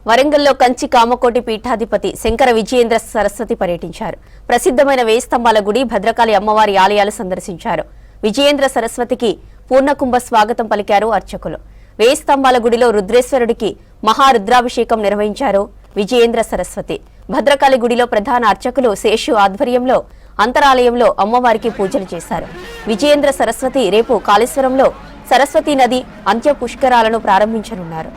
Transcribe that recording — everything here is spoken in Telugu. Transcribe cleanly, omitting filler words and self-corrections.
వరంగల్లో కంచి కామకోటి పీఠాధిపతి శంకర విజయేంద్ర సరస్వతి పర్యటించారు. ప్రసిద్ధమైన వేయి స్తంభాల గుడి, భద్రకాళి అమ్మవారి ఆలయాలు సందర్శించారు. విజయేంద్ర సరస్వతికి పూర్ణకుంభ స్వాగతం పలికారు అర్చకులు. వేయి స్తంభాల గుడిలో రుద్రేశ్వరుడికి మహారుద్రాభిషేకం నిర్వహించారు విజయేంద్ర సరస్వతి. భద్రకాళి గుడిలో ప్రధాన అర్చకులు శేషు ఆధ్వర్యంలో అంతరాలయంలో అమ్మవారికి పూజలు చేశారు. విజయేంద్ర సరస్వతి రేపు కాళేశ్వరంలో సరస్వతీ నది అంత్య పుష్కరాలను ప్రారంభించనున్నారు.